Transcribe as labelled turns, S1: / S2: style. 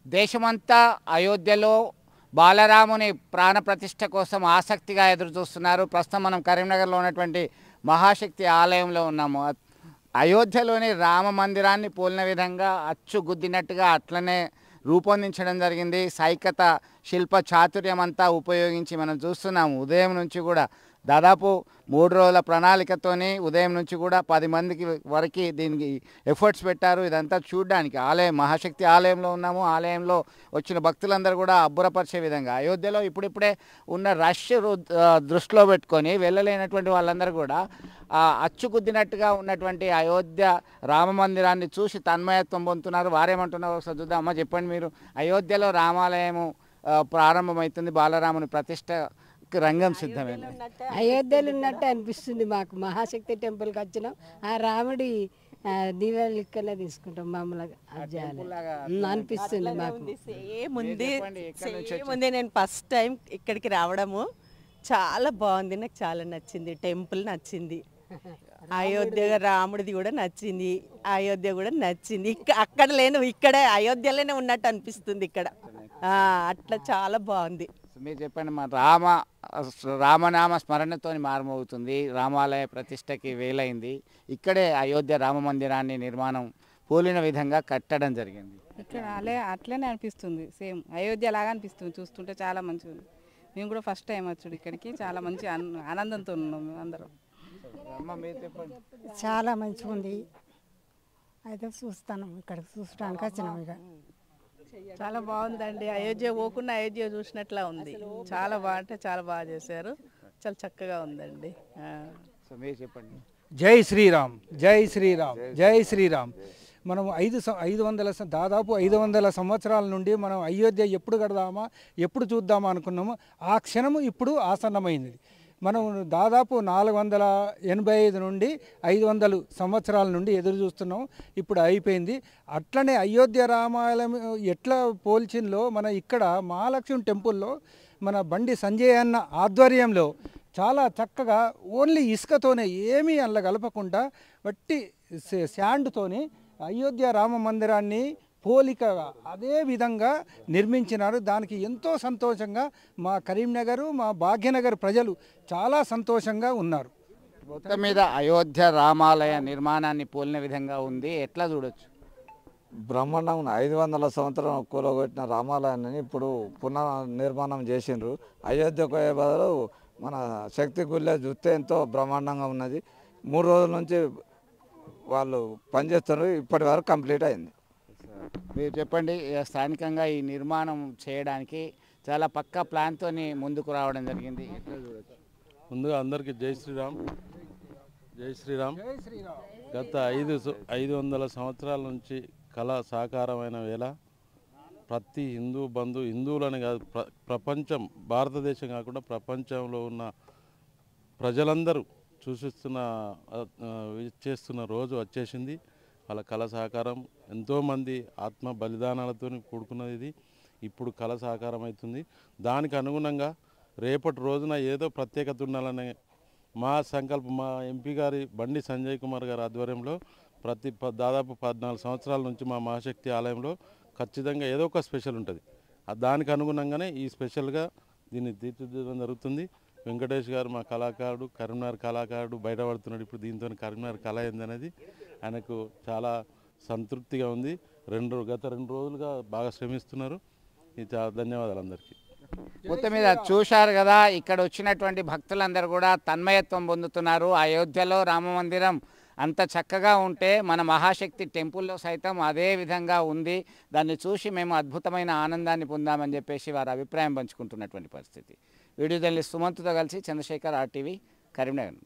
S1: దేశమంతా అయోధ్యలో బాలరాముని ప్రాణప్రతిష్ఠ కోసం ఆసక్తిగా ఎదురుచూస్తున్నారు. ప్రస్తుతం మనం కరీంనగర్లో ఉన్నటువంటి మహాశక్తి ఆలయంలో ఉన్నాము. అయోధ్యలోని రామ మందిరాన్ని పోలిన విధంగా అచ్చుగుద్దినట్టుగా అట్లనే రూపొందించడం జరిగింది. సైకత శిల్ప చాతుర్యం అంతా ఉపయోగించి మనం చూస్తున్నాము. ఉదయం నుంచి కూడా దాదాపు 3 రోజుల ప్రణాళికతోని ఉదయం నుంచి కూడా 10 మందికి వరకు దీనికి ఎఫర్ట్స్ పెట్టారు. ఇదంతా చూడడానికి మహాశక్తి ఆలయంలో ఉన్నాము. ఆలయంలో వచ్చిన భక్తులందరూ కూడా అబ్బురపరిచే విధంగా అయోధ్యలో ఇప్పుడిప్పుడే ఉన్న రష్ దృష్టిలో పెట్టుకొని వెళ్ళలేనటువంటి వాళ్ళందరూ కూడా అచ్చుకుద్దినట్టుగా ఉన్నటువంటి అయోధ్య రామ మందిరాన్ని చూసి తన్మయత్వం పొందుతున్నారు. వారేమంటున్నారు ఒకసారి చూద్దాం. అమ్మ చెప్పండి, మీరు అయోధ్యలో రామాలయము ప్రారంభమవుతుంది, బాలరాముని ప్రతిష్ట రంగం సిద్ధమైంది.
S2: అయోధ్యలో ఉన్నట్టు అనిపిస్తుంది మాకు. మహాశక్తి టెంపుల్కి వచ్చినాం, ఆ రాముడి దీవాలు ఇక్కడనే తీసుకుంటాం మామూలుగా అనిపిస్తుంది మాకు.
S3: ముందే నేను ఫస్ట్ టైం ఇక్కడికి రావడము చాలా బాగుంది, నాకు చాలా నచ్చింది. టెంపుల్ నచ్చింది, అయోధ్య రాముడిది కూడా నచ్చింది, అయోధ్య కూడా నచ్చింది. అక్కడ లేను, ఇక్కడే అయోధ్యలోనే ఉన్నట్టు అనిపిస్తుంది ఇక్కడ. అట్లా చాలా బాగుంది.
S1: మీరు చెప్పండి, మా రామనామ స్మరణతో మారుమవుతుంది. రామాలయ ప్రతిష్టకి వేలైంది. ఇక్కడే అయోధ్య రామ మందిరాన్ని నిర్మాణం పోలిన విధంగా కట్టడం జరిగింది.
S4: ఇక్కడ అట్లనే అనిపిస్తుంది, సేమ్ అయోధ్య లాగా అనిపిస్తుంది. చూస్తుంటే చాలా మంచిగా ఉంది. మేము కూడా ఫస్ట్ టైం వచ్చాడు ఇక్కడికి, చాలా మంచి ఆనందంతో ఉన్నాం మేము అందరం.
S2: చాలా మంచిగా ఉంది. అయితే చూస్తాను, ఇక్కడ చూడడానికి వచ్చినాం. ఇక
S4: చాలా బాగుందండి. అయోధ్య పోకుండా అయోధ్య చూసినట్లా ఉంది. చాలా బాగుంటే చాలా బాగా చేశారు, చాలా చక్కగా ఉందండి.
S1: మీరు చెప్పండి.
S5: జై శ్రీరామ్, జై శ్రీరామ్, జై శ్రీరామ్. మనం 500 దాదాపు 500 సంవత్సరాల నుండి మనం అయోధ్య ఎప్పుడు కడదామా, ఎప్పుడు చూద్దామా అనుకున్నాము. ఆ క్షణము ఇప్పుడు ఆసన్నమైంది. మనం దాదాపు 485 నుండి 500 సంవత్సరాల నుండి ఎదురు చూస్తున్నాం. ఇప్పుడు అయిపోయింది. అట్లనే అయోధ్య రామాలయం ఎట్లా పోల్చిందో మన ఇక్కడ మహాలక్ష్మి టెంపుల్లో మన బండి సంజయ్ అన్న ఆధ్వర్యంలో చాలా చక్కగా ఓన్లీ ఇసుకతోనే ఏమీ అల్ల కలపకుండా వట్టి శాండ్తోని అయోధ్య రామ మందిరాన్ని పోలికగా అదే విధంగా నిర్మించినారు. దానికి ఎంతో సంతోషంగా మా కరీంనగర్, మా భాగ్యనగర్ ప్రజలు చాలా సంతోషంగా ఉన్నారు.
S1: మొత్తం మీద అయోధ్య రామాలయ నిర్మాణాన్ని పోలిన విధంగా ఉంది. ఎట్లా చూడొచ్చు?
S6: బ్రహ్మాండం 500 సంవత్సరం కూలగొట్టిన రామాలయాన్ని ఇప్పుడు పునర్నిర్మాణం చేసిండ్రు. అయోధ్యకు పోయే బదులు మన శక్తి గుళ్ళే చూస్తే ఎంతో బ్రహ్మాండంగా ఉన్నది. 3 రోజుల నుంచి వాళ్ళు పనిచేస్తున్నారు. ఇప్పటి వరకు కంప్లీట్ అయింది.
S1: మీరు చెప్పండి, స్థానికంగా ఈ నిర్మాణం చేయడానికి చాలా పక్కా ప్లాన్తో ముందుకు రావడం జరిగింది. ఎట్లా చూడొచ్చు?
S7: ముందుగా అందరికీ జై శ్రీరామ్, జై శ్రీరామ్. గత 500 సంవత్సరాల నుంచి కళ సాకారమైన వేళ ప్రతి హిందూ హిందువులని కాదు, ప్రపంచం, భారతదేశం కాకుండా ప్రపంచంలో ఉన్న ప్రజలందరూ చేస్తున్న రోజు వచ్చేసింది. వాళ్ళ కళ సహకారం ఎంతోమంది ఆత్మ బలిదానాలతో కూడుకున్నది. ఇది ఇప్పుడు కళ సహకారం అవుతుంది. దానికి అనుగుణంగా రేపటి రోజున ఏదో ప్రత్యేకత ఉండాలనే మా సంకల్పం, మా ఎంపీ గారి బండి సంజయ్ కుమార్ గారి ఆధ్వర్యంలో దాదాపు 14 సంవత్సరాల నుంచి మా మహాశక్తి ఆలయంలో ఖచ్చితంగా ఏదో ఒక స్పెషల్ ఉంటుంది. దానికి అనుగుణంగానే ఈ స్పెషల్గా దీన్ని తీర్చిదిద్దడం జరుగుతుంది. వెంకటేష్ గారు మా కళాకారుడు, కరీంనగర్ కళాకారుడు బయటపడుతున్నాడు. ఇప్పుడు దీంతో కరీంనగర్ కళ ఏందనేది ఆయనకు చాలా సంతృప్తిగా ఉంది. గత 2 రోజులుగా బాగా శ్రమిస్తున్నారు. ఇది చాలా ధన్యవాదాలు అందరికీ.
S1: మొత్తం మీద చూశారు కదా, ఇక్కడ వచ్చినటువంటి భక్తులందరూ కూడా తన్మయత్వం పొందుతున్నారు. అయోధ్యలో రామ మందిరం అంత చక్కగా ఉంటే మన మహాశక్తి టెంపుల్లో సైతం అదే విధంగా ఉంది. దాన్ని చూసి మేము అద్భుతమైన ఆనందాన్ని పొందామని చెప్పేసి వారి అభిప్రాయం పంచుకుంటున్నటువంటి పరిస్థితి. వీడియో జర్నలిస్ట్ సుమంత్తో కలిసి చంద్రశేఖర్, RTV, కరీంనగర్.